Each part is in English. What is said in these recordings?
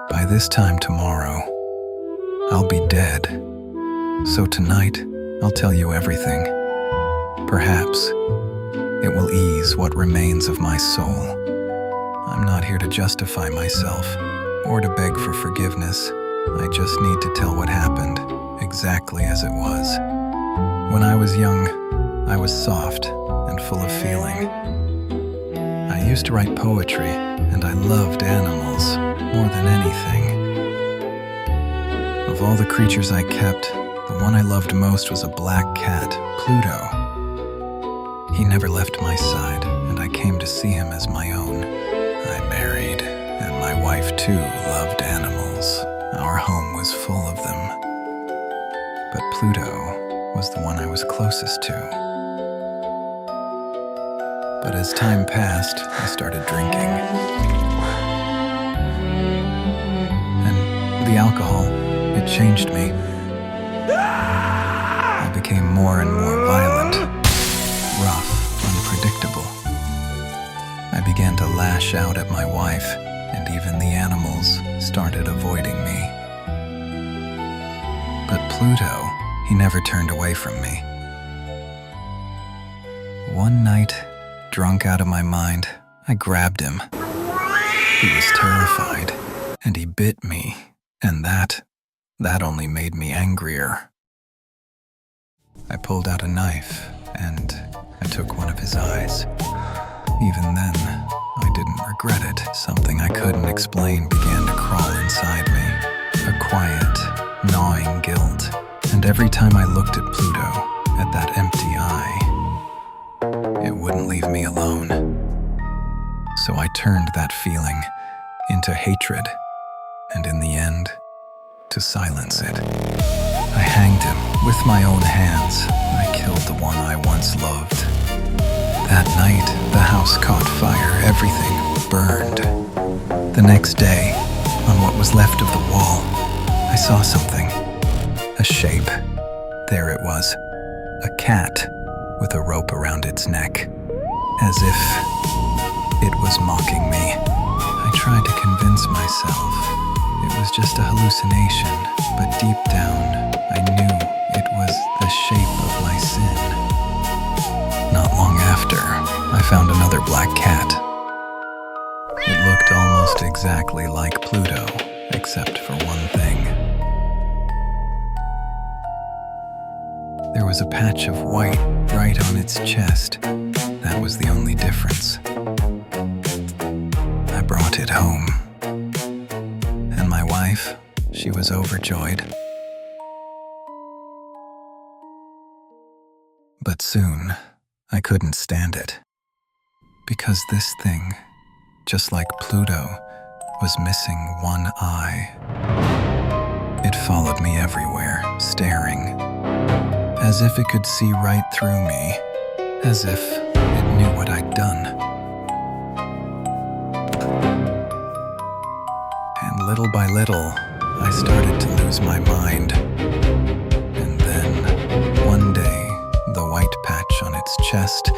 By this time tomorrow, I'll be dead. So tonight, I'll tell you everything. Perhaps it will ease what remains of my soul. I'm not here to justify myself or to beg for forgiveness. I just need to tell what happened exactly as it was. When I was young, I was soft and full of feeling. I used to write poetry, and I loved animals more than anything. Of all the creatures I kept, the one I loved most was a black cat, Pluto. He never left my side, and I came to see him as my own. I married, and my wife too loved animals. Our home was full of them. But Pluto was the one I was closest to. But as time passed, I started drinking. And the alcohol, it changed me. I became more and more violent, rough, unpredictable. I began to lash out at my wife, and even the animals started avoiding me. But Pluto, he never turned away from me. One night, drunk out of my mind, I grabbed him. He was terrified, and he bit me, and that only made me angrier. I pulled out a knife, and I took one of his eyes. Even then, I didn't regret it. Something I couldn't explain began to crawl inside me. A quiet, gnawing guilt. And every time I looked at Pluto, at that empty eye, it wouldn't leave me alone. So I turned that feeling into hatred, and in the end, to silence it. I hanged him with my own hands. I killed the one I once loved. That night, the house caught fire. Everything burned. The next day, on what was left of the wall, I saw something. A shape. There it was. A cat with a rope around its neck. As if it was mocking me. I tried to convince myself it was just a hallucination, but deep down, I knew it was the shape of my sin. Not long after, I found another black cat. It looked almost exactly like Pluto, except for one thing. There was a patch of white right on its chest. That was the only difference. I brought it home. And my wife, she was overjoyed. But soon, I couldn't stand it. Because this thing, just like Pluto, was missing one eye. It followed me everywhere, staring. As if it could see right through me, as if it knew what I'd done. And little by little, I started to lose my mind. And then, one day, the white patch on its chest,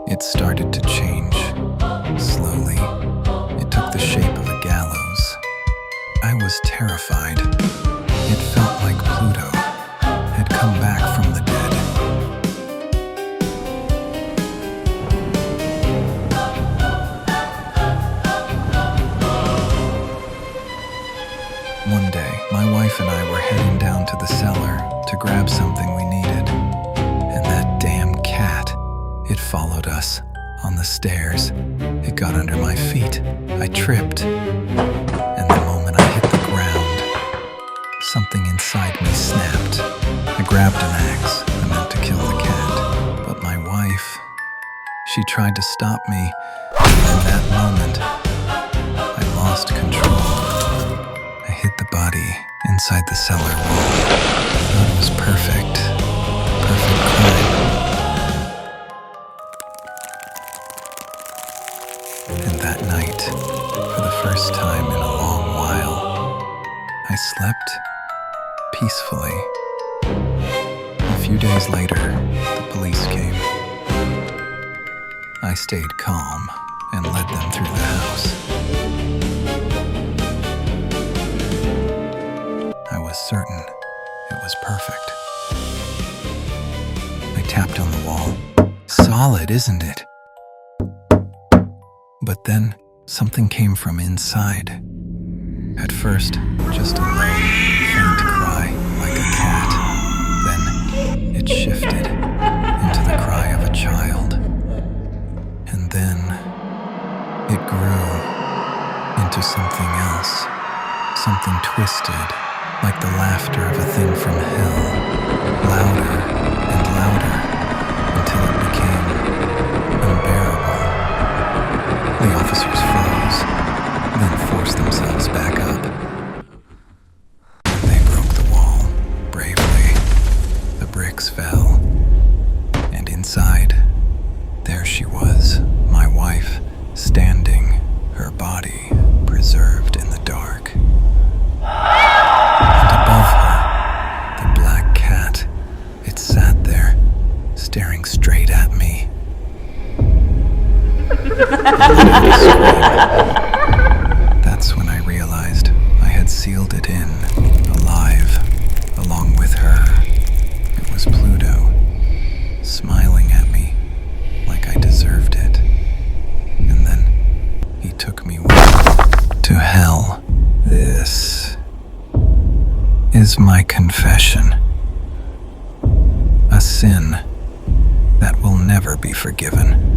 it started to change. Slowly, it took the shape of a gallows. I was terrified. It felt like Pluto had come back from the dead. One day, my wife and I were heading down to the cellar to grab something we needed. And that damn cat, it followed us on the stairs. It got under my feet. I tripped. And the moment I hit the ground, something inside me snapped. I grabbed an axe. I meant to kill the cat. But my wife, she tried to stop me. And in that moment, I lost control. I hit the body inside the cellar wall. I thought it was perfect. Perfect crime. And that night, for the first time in a long while, I slept peacefully. A few days later, the police came. I stayed calm and led them through the house. I was certain it was perfect. I tapped on the wall. Solid, isn't it? But then something came from inside. At first, just a low, faint cry like a cat. Then it shifted into the cry of a child. And then it grew into something else. Something twisted, like the laughter of a thing from hell. Louder and louder until it became unbearable. The officers froze, then forced themselves back up. They broke the wall bravely. The bricks fell. And inside, there she was, my wife, standing, her body preserved in the dark. And above her, the black cat, it sat there, staring straight at me. That's when I realized I had sealed it in, alive, along with her. It was Pluto, smiling at me like I deserved it. And then he took me to hell. This is my confession. A sin that will never be forgiven.